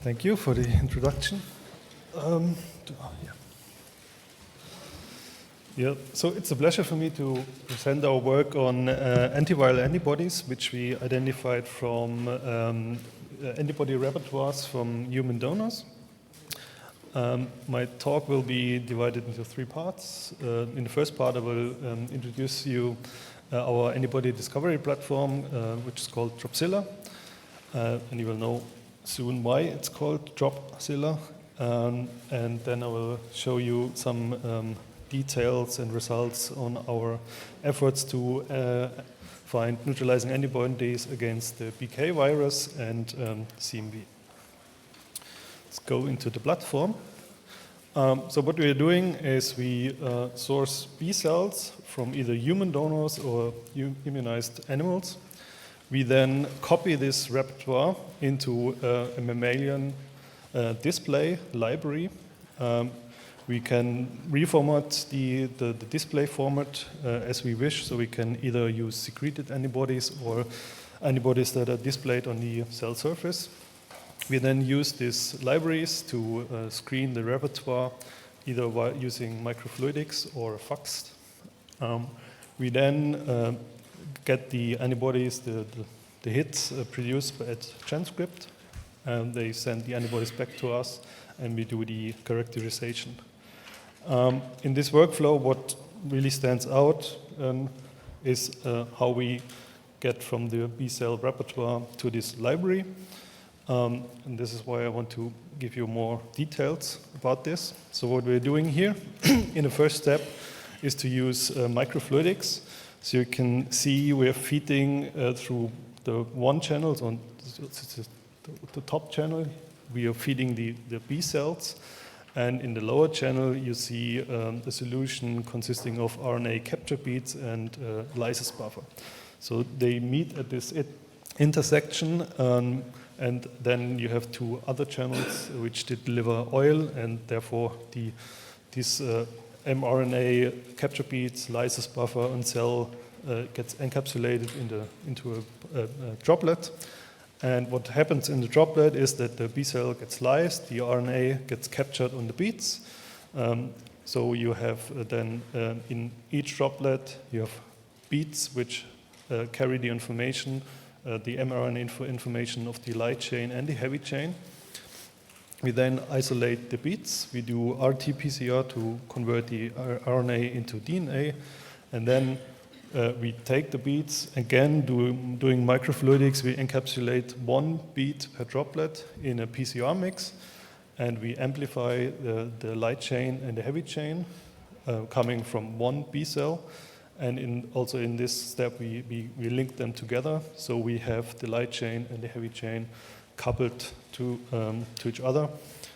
Thank you for the introduction. So it's a pleasure for me to present our work on antiviral antibodies, which we identified from antibody repertoires from human donors. My talk will be divided into three parts. In the first part, I will introduce you our antibody discovery platform, which is called Dropzylla, and you will know soon why it's called Dropzylla. And then I will show you some details and results on our efforts to find neutralizing antibodies against the BK virus and CMV. Let's go into the platform. So what we are doing is we source B cells from either human donors or immunized animals. We then copy this repertoire into a mammalian display library. We can reformat the display format as we wish, so we can either use secreted antibodies or antibodies that are displayed on the cell surface. We then use these libraries to screen the repertoire, either while using microfluidics or FACS. We then get the antibodies, the hits produced at transcript, and they send the antibodies back to us, and we do the characterization. In this workflow, what really stands out is how we get from the B cell repertoire to this library. And this is why I want to give you more details about this. So what we're doing here in the first step is to use microfluidics. So you can see we're feeding through the one channel, on the top channel, we are feeding the B cells. And in the lower channel, you see a solution consisting of RNA capture beads and lysis buffer. So they meet at this intersection, and then you have two other channels which deliver oil, and therefore these mRNA capture beads, lysis buffer, and cell gets encapsulated into a droplet. And what happens in the droplet is that the B cell gets lysed, the RNA gets captured on the beads. So you have then in each droplet, you have beads which carry the information, the mRNA information of the light chain and the heavy chain. We then isolate the beads. We do RT-PCR to convert the RNA into DNA, and then we take the beads, again doing microfluidics. We encapsulate one bead per droplet in a PCR mix, and we amplify the light chain and the heavy chain coming from one B cell. And also in this step, we link them together, so we have the light chain and the heavy chain coupled to each other.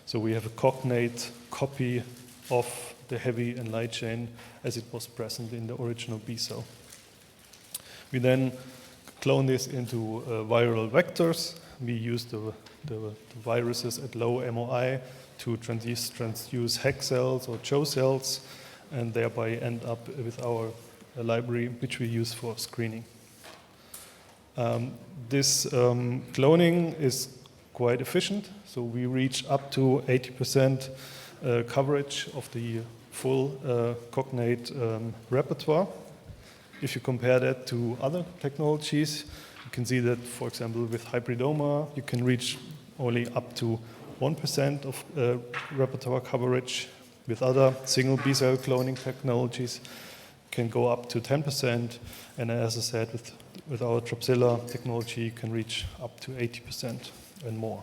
So we have a cognate copy of the heavy and light chain as it was present in the original B cell. We then clone this into viral vectors. We use the viruses at low MOI to transduce HEC cells or CHO cells, and thereby end up with our library, which we use for screening. This cloning is quite efficient, so we reach up to 80% coverage of the full cognate repertoire. If you compare that to other technologies, you can see that, for example, with hybridoma, you can reach only up to 1% of repertoire coverage. With other single B cell cloning technologies, can go up to 10%, and as I said, with our Dropzylla technology, you can reach up to 80% and more.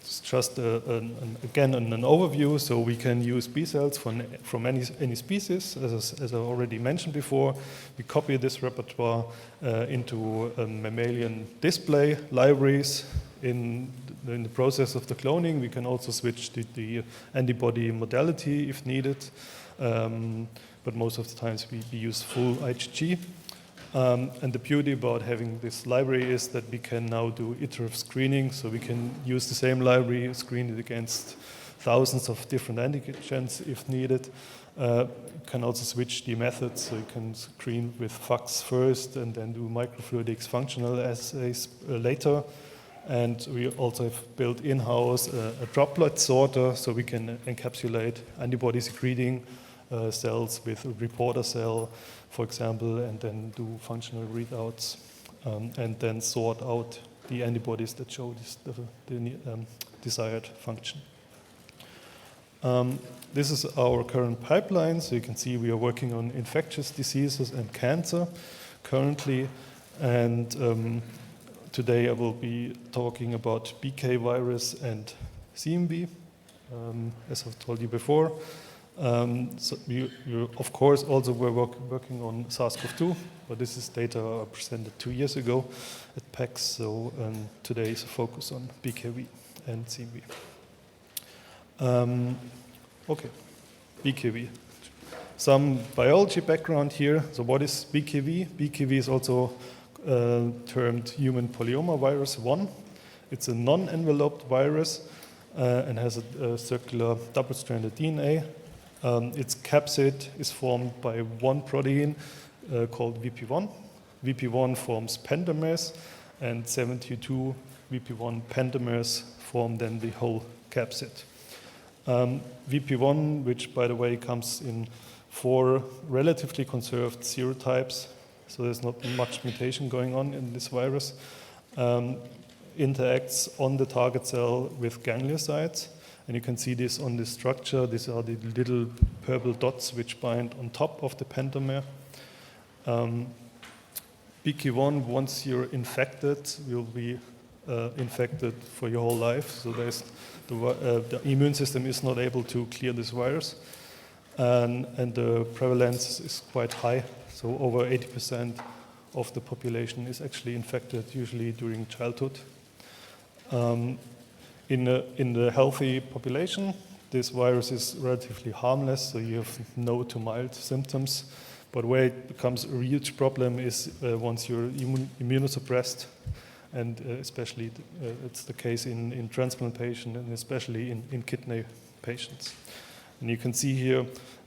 It's just again an overview, so we can use B cells from any species. As I already mentioned before, we copy this repertoire into mammalian display libraries. In the process of the cloning, we can also switch to the antibody modality if needed. But most of the times we use full IgG. And the beauty about having this library is that we can now do iterative screening, so we can use the same library, screen it against thousands of different antigens if needed. You can also switch the methods, so you can screen with FACS first and then do microfluidics functional assays later. And we also have built in-house a droplet sorter, so we can encapsulate antibody secreting cells with a reporter cell, for example, and then do functional readouts, and then sort out the antibodies that show the desired function. This is our current pipeline. So you can see we are working on infectious diseases and cancer currently. And today I will be talking about BK virus and CMV, as I've told you before. So we of course also were working on SARS-CoV-2, but this is data I presented 2 years ago at PAX. So today is a focus on BKV and CMV. Okay, BKV. Some biology background here. So what is BKV? BKV is also termed human polyomavirus 1. It's a non-enveloped virus and has a circular double-stranded DNA. Its capsid is formed by one protein called VP1. VP1 forms pentamers, and 72 VP1 pentamers form then the whole capsid. VP1, which by the way comes in 4 relatively conserved serotypes, so there's not much mutation going on in this virus, interacts on the target cell with gangliosides. And you can see this on the structure. These are the little purple dots which bind on top of the pentamer. BK1, once you're infected, you'll be infected for your whole life. So the immune system is not able to clear this virus. And the prevalence is quite high. So over 80% of the population is actually infected, usually during childhood. In the healthy population, this virus is relatively harmless, so you have no to mild symptoms. But where it becomes a huge problem is once you're immunosuppressed, and especially it's the case in transplantation and especially in kidney patients. And you can see here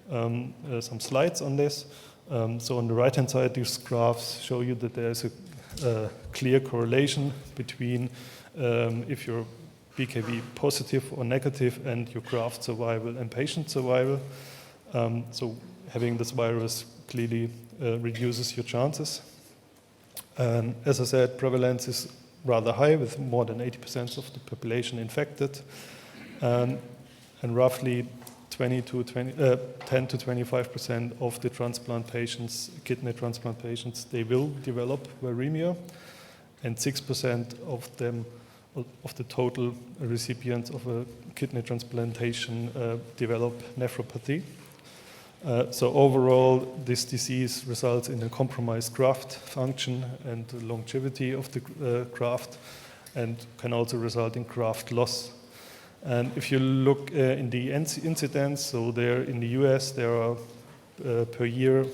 some slides on this. So on the right-hand side, these graphs show you that there's a clear correlation between if you're BKV positive or negative and your graft survival and patient survival. So having this virus clearly reduces your chances. As I said, prevalence is rather high with more than 80% of the population infected. And roughly 10 to 25% of the transplant patients, kidney transplant patients, they will develop viremia, and 6% of them, of the total recipients of a kidney transplantation, develop nephropathy. So overall, this disease results in a compromised graft function and longevity of the graft, and can also result in graft loss. And if you look in the incidence, so there in the US, there are per year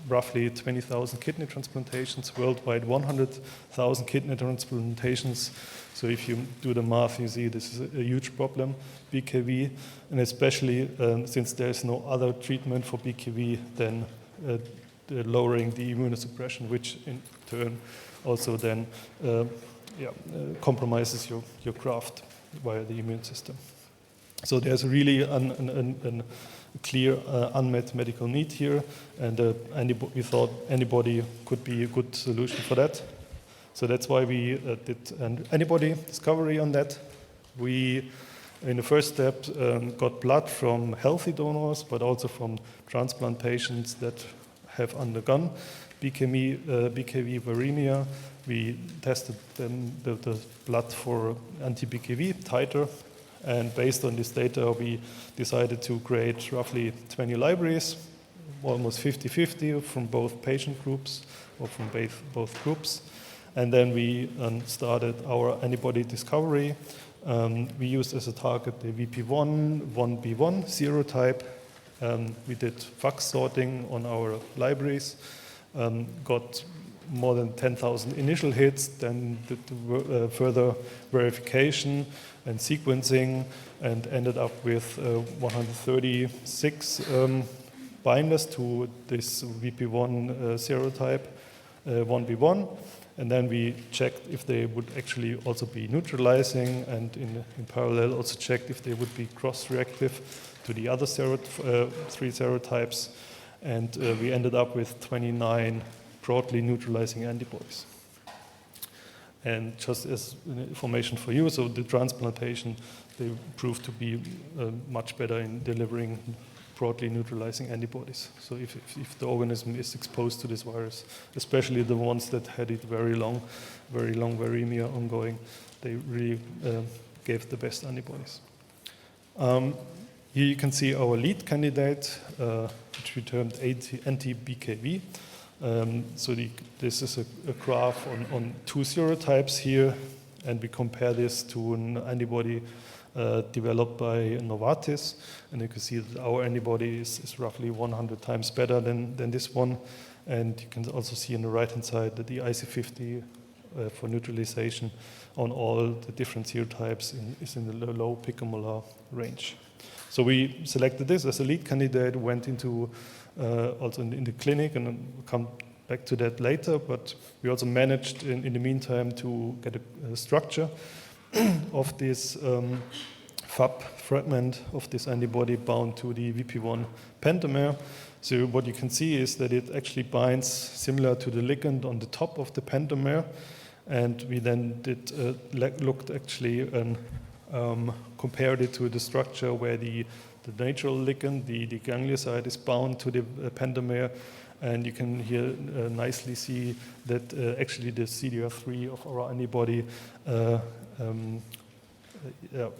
roughly 20,000 kidney transplantations, worldwide 100,000 kidney transplantations. So if you do the math, you see this is a huge problem, BKV, and especially since there is no other treatment for BKV than lowering the immunosuppression, which in turn also then compromises your graft via the immune system. So there's really a clear unmet medical need here, and we thought antibody could be a good solution for that. So that's why we did an antibody discovery on that. We, in the first step, got blood from healthy donors, but also from transplant patients that have undergone BKV viremia. We tested then the blood for anti-BKV titer, and based on this data, we decided to create roughly 20 libraries, almost 50-50 from both patient groups or from both groups. And then we started our antibody discovery. We used as a target the VP1, 1B1 serotype. We did FACS sorting on our libraries, got more than 10,000 initial hits, then did further verification and sequencing, and ended up with 136 binders to this VP1 serotype, 1B1. And then we checked if they would actually also be neutralizing, and in parallel also checked if they would be cross-reactive to the other 3 serotypes. And we ended up with 29 broadly neutralizing antibodies. And just as information for you, so the transplantation, they proved to be much better in delivering broadly neutralizing antibodies. So if the organism is exposed to this virus, especially the ones that had it very long viremia ongoing, they really gave the best antibodies. Here you can see our lead candidate, which we termed AntiBKV. So this is a graph on 2 serotypes here, and we compare this to an antibody developed by Novartis, and you can see that our antibody is roughly 100 times better than this one. And you can also see on the right-hand side that the IC50 for neutralization on all the different serotypes is in the low picomolar range. So we selected this as a lead candidate, went into also in the clinic, and we'll come back to that later, but we also managed in the meantime to get a structure of this Fab fragment of this antibody bound to the VP1 pentamer. So what you can see is that it actually binds similar to the ligand on the top of the pentamer, and we then looked actually and compared it to the structure where the natural ligand, the ganglioside, is bound to the pentamer, and you can here nicely see that actually the CDR3 of our antibody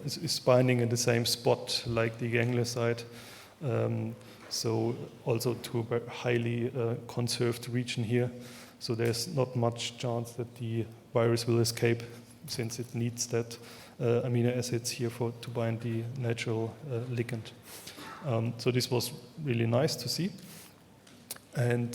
is binding in the same spot like the ganglioside, so also to a very highly conserved region here. So there's not much chance that the virus will escape, since it needs that amino acids here to bind the natural ligand. So this was really nice to see. And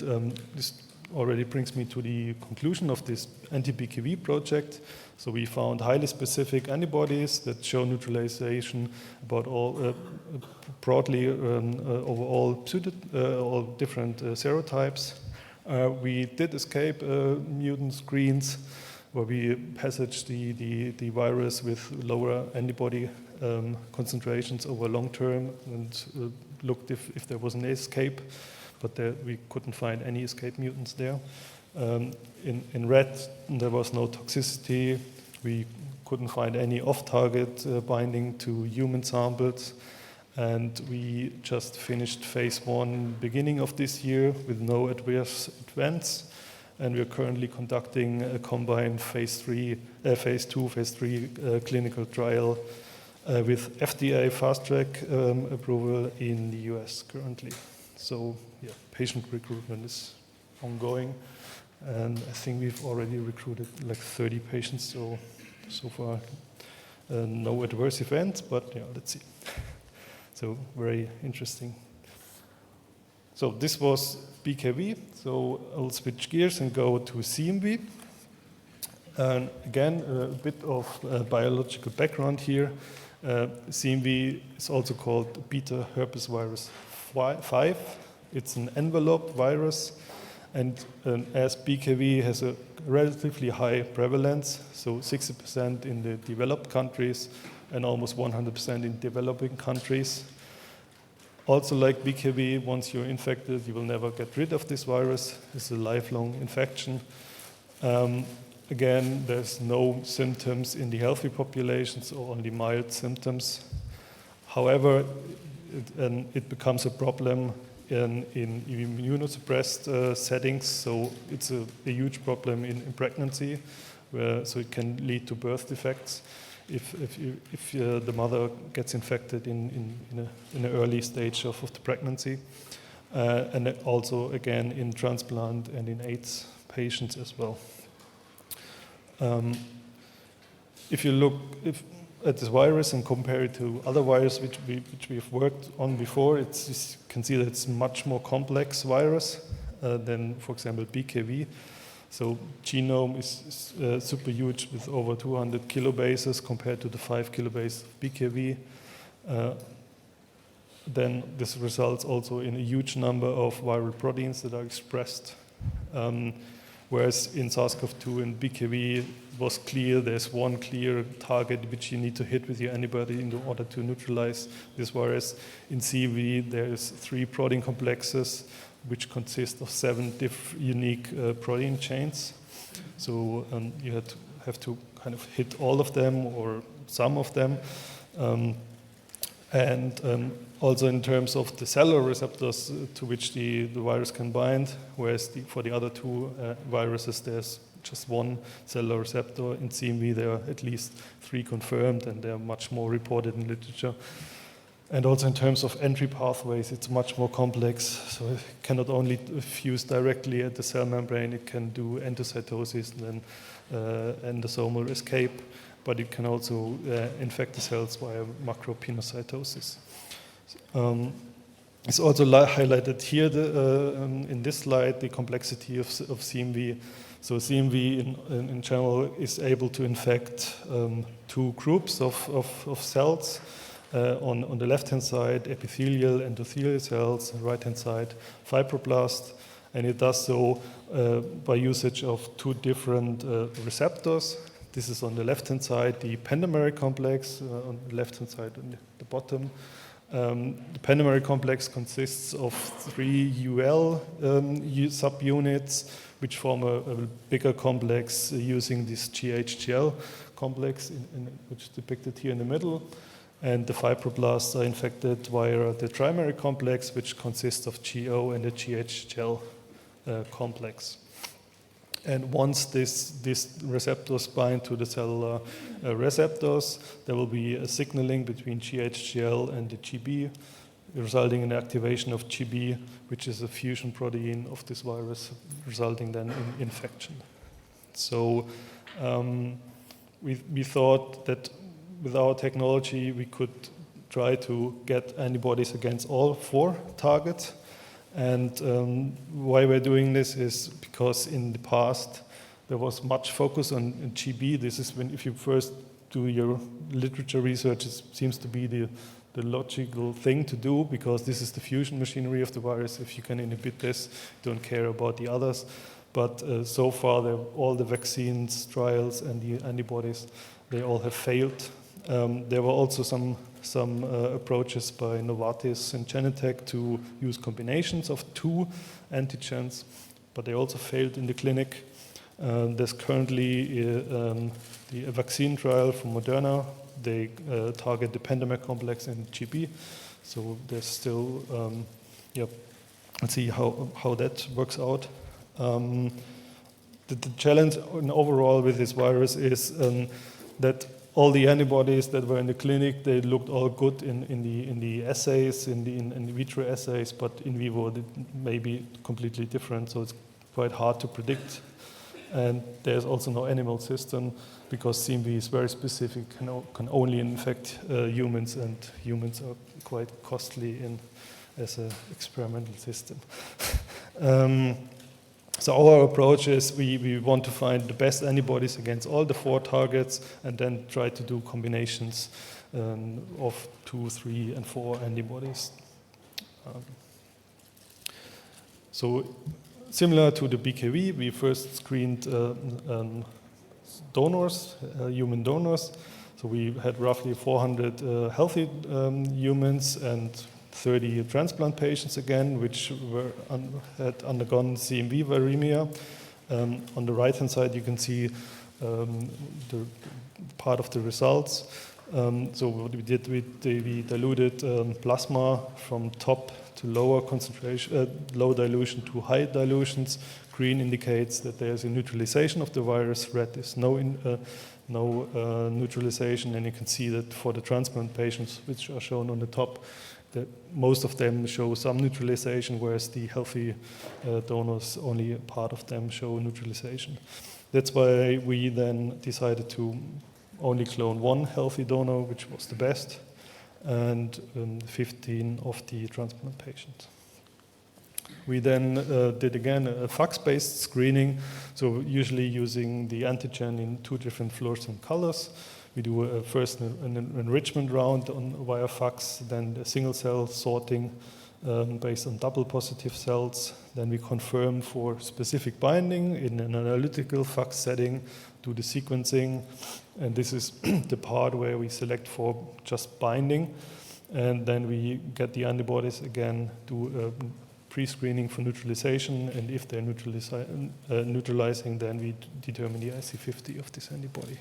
this already brings me to the conclusion of this AntiBKV project. So we found highly specific antibodies that show neutralization about all broadly over all different serotypes. We did escape mutant screens where we passaged the virus with lower antibody concentrations over long term and looked if there was an escape, but we couldn't find any escape mutants there. In rat, there was no toxicity. We couldn't find any off-target binding to human samples. And we just finished phase 1 beginning of this year with no adverse events. And we are currently conducting a combined phase 2, phase 3 clinical trial with FDA fast-track approval in the US currently. So yeah, patient recruitment is ongoing, and I think we've already recruited like 30 patients, so far no adverse events, but yeah, let's see. So very interesting. So this was BKV, so I'll switch gears and go to CMV. And again, a bit of biological background here. CMV is also called beta herpes virus 5. It's an enveloped virus, and as BKV has a relatively high prevalence, so 60% in the developed countries and almost 100% in developing countries. Also, like BKV, once you're infected, you will never get rid of this virus. It's a lifelong infection. Again, there's no symptoms in the healthy populations, or only mild symptoms. However, it becomes a problem in immunosuppressed settings, so it's a huge problem in pregnancy, so it can lead to birth defects if the mother gets infected in an early stage of the pregnancy, and also again in transplant and in AIDS patients as well. If you look at this virus and compare it to other viruses which we've worked on before, you can see that it's a much more complex virus than, for example, BKV. So genome is super huge with over 200 kilobases compared to the 5 kilobase of BKV. Then this results also in a huge number of viral proteins that are expressed. whereas in SARS-CoV-2 and BKV it was clear there's one clear target which you need to hit with your antibody in order to neutralize this virus. In CMV, there's 3 protein complexes which consist of 7 unique protein chains. So you have to kind of hit all of them or some of them. Also in terms of the cellular receptors to which the virus can bind, whereas for the other 2 viruses there's just 1 cellular receptor. In CMV there are at least 3 confirmed, and they are much more reported in literature. And also in terms of entry pathways, it's much more complex. So it cannot only fuse directly at the cell membrane, it can do endocytosis and then endosomal escape, but it can also infect the cells via macropinocytosis. It's also highlighted here in this slide, the complexity of CMV. So CMV in general is able to infect 2 groups of cells. On the left-hand side, epithelial, endothelial cells, right-hand side, fibroblast, and it does so by usage of 2 different receptors. This is on the left-hand side, the pentameric complex, on the left-hand side on the bottom. The pentameric complex consists of 3 UL subunits, which form a bigger complex using this GHGL complex, which is depicted here in the middle. And the fibroblasts are infected via the trimeric complex, which consists of GO and the GHGL complex. And once these receptors bind to the cellular receptors, there will be a signaling between GHGL and the GB, resulting in the activation of GB, which is a fusion protein of this virus, resulting then in infection. So we thought that with our technology, we could try to get antibodies against all 4 targets. And why we're doing this is because in the past, there was much focus on GB. This is when, if you first do your literature research, it seems to be the logical thing to do, because this is the fusion machinery of the virus. If you can inhibit this, you don't care about the others. But so far, all the vaccines, trials, and the antibodies, they all have failed. There were also some approaches by Novartis and Genentech to use combinations of 2 antigens, but they also failed in the clinic. There's currently a vaccine trial from Moderna. They target the pentameric complex and GB, so there's still, let's see how that works out. The challenge overall with this virus is that all the antibodies that were in the clinic, they looked all good in the assays, in the vitro assays, but in vivo it may be completely different, so it's quite hard to predict. And there's also no animal system, because CMV is very specific, can only infect humans, and humans are quite costly as an experimental system. So our approach is we want to find the best antibodies against all the 4 targets, and then try to do combinations of 2, 3, and 4 antibodies. So similar to the BKV, we first screened donors, human donors. So we had roughly 400 healthy humans and 30 transplant patients again, which had undergone CMV viremia. On the right-hand side, you can see the part of the results. So what we did, we diluted plasma from top to lower concentration, low dilution to high dilutions. Green indicates that there's a neutralization of the virus. Red is no neutralization, and you can see that for the transplant patients, which are shown on the top, that most of them show some neutralization, whereas the healthy donors, only a part of them show neutralization. That's why we then decided to only clone 1 healthy donor, which was the best, and 15 of the transplant patients. We then did again a fax-based screening, so usually using the antigen in 2 different fluorescent colors. We do first an enrichment round via fax, then a single cell sorting based on double positive cells. Then we confirm for specific binding in an analytical FACS setting, do the sequencing, and this is the part where we select for just binding, and then we get the antibodies again, do pre-screening for neutralization, and if they're neutralizing, then we determine the IC50 of this antibody.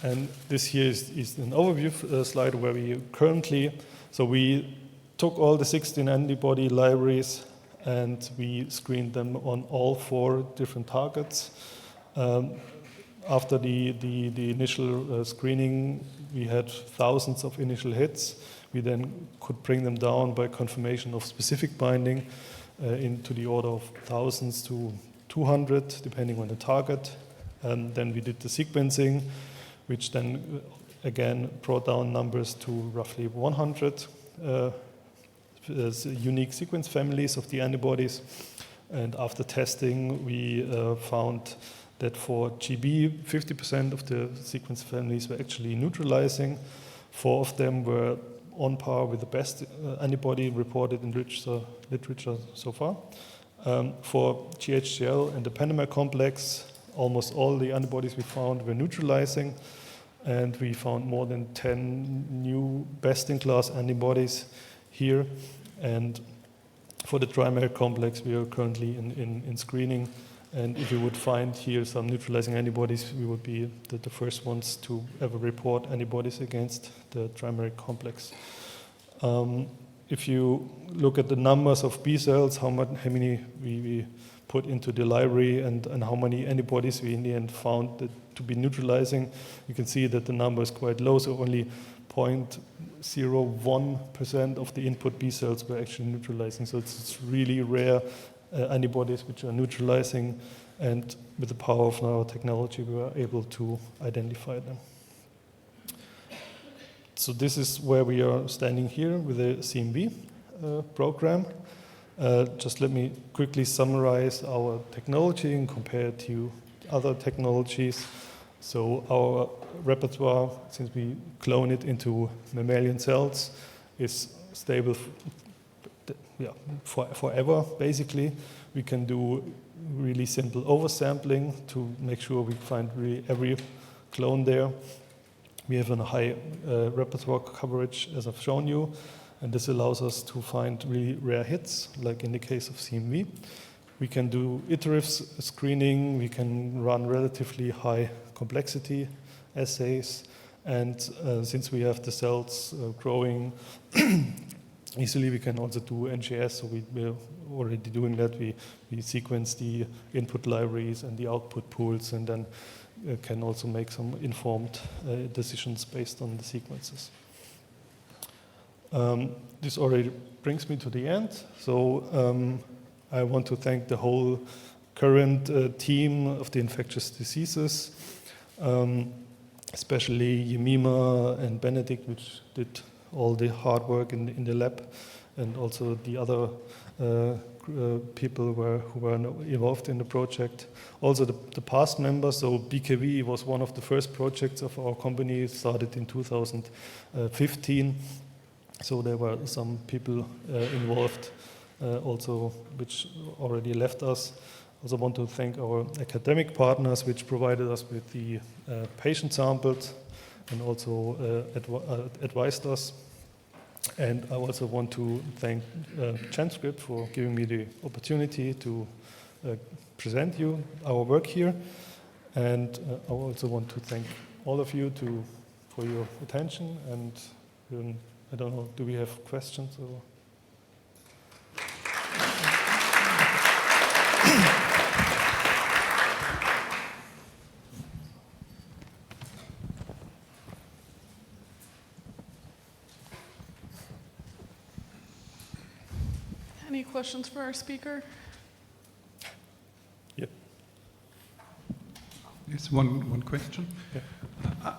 And this here is an overview slide where we currently, so we took all the 16 antibody libraries and we screened them on all 4 different targets. After the initial screening, we had thousands of initial hits. We then could bring them down by confirmation of specific binding into the order of thousands to 200, depending on the target. And then we did the sequencing, which then again brought down numbers to roughly 100 unique sequence families of the antibodies. And after testing, we found that for GB, 50% of the sequence families were actually neutralizing. 4 of them were on par with the best antibody reported in literature so far. For GHCL and the Panama complex, almost all the antibodies we found were neutralizing, and we found more than 10 new best-in-class antibodies here. And for the trimeric complex, we are currently in screening. And if we would find here some neutralizing antibodies, we would be the first ones to ever report antibodies against the trimeric complex. If you look at the numbers of B cells, how many we put into the library and how many antibodies we in the end found to be neutralizing, you can see that the number is quite low, so only 0.01% of the input B cells were actually neutralizing. So it's really rare antibodies which are neutralizing, and with the power of our technology we were able to identify them. So this is where we are standing here with the CMV program. Just let me quickly summarize our technology and compare it to other technologies. So our repertoire, since we clone it into mammalian cells, is stable forever, basically. We can do really simple oversampling to make sure we find really every clone there. We have a high repertoire coverage, as I've shown you, and this allows us to find really rare hits, like in the case of CMV. We can do iterative screening, we can run relatively high complexity assays, and since we have the cells growing easily, we can also do NGS, so we're already doing that. We sequence the input libraries and the output pools, and then can also make some informed decisions based on the sequences. This already brings me to the end. So I want to thank the whole current team of the infectious diseases, especially Yemima and Benedict, which did all the hard work in the lab, and also the other people who were involved in the project. Also the past members, so BKV was one of the first projects of our company, started in 2015. So there were some people involved also which already left us. Also want to thank our academic partners which provided us with the patient samples and also advised us. And I also want to thank Transcript for giving me the opportunity to present you our work here. And I also want to thank all of you for your attention. And I don't know, do we have questions? Or? Any questions for our speaker? Yep. Yes, one question. Yeah.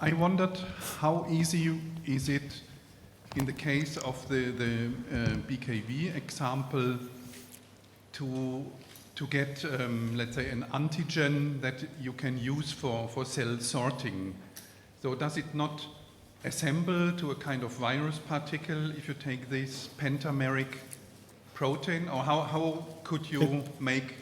I wondered how easy is it in the case of the BKV example to get, let's say, an antigen that you can use for cell sorting. So does it not assemble to a kind of virus particle if you take this pentameric protein, or how could you make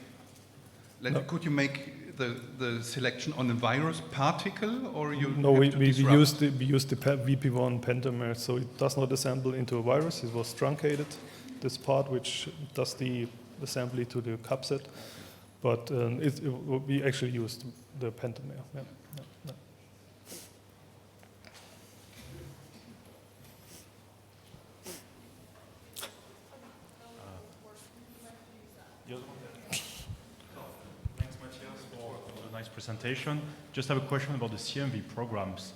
could you make the selection on a virus particle, or you No, have to we disrupt? used the VP1 pentamer, so it does not assemble into a virus. It was truncated, this part which does the assembly to the capsid, but we actually used the pentamer. Yeah. Yeah. Thanks, Matthias, for the nice presentation. Just have a question about the CMV programs.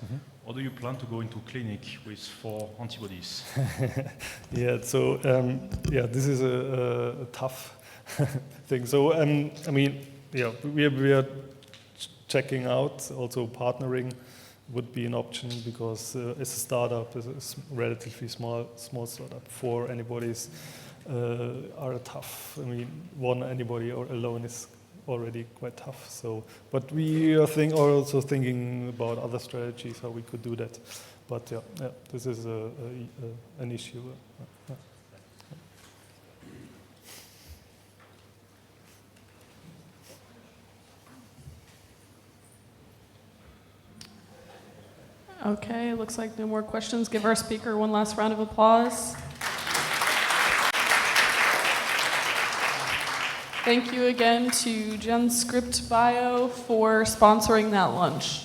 Or do you plan to go into clinic with 4 antibodies? Yeah, so this is a tough thing. So I mean, yeah, we are checking out. Also, partnering would be an option because as a startup, as a relatively small startup, 4 antibodies are tough. I mean, 1 antibody alone is already quite tough. So, but we are also thinking about other strategies how we could do that. But yeah, this is an issue. Okay, looks like no more questions. Give our speaker one last round of applause. Thank you again to GenScript Bio for sponsoring that lunch.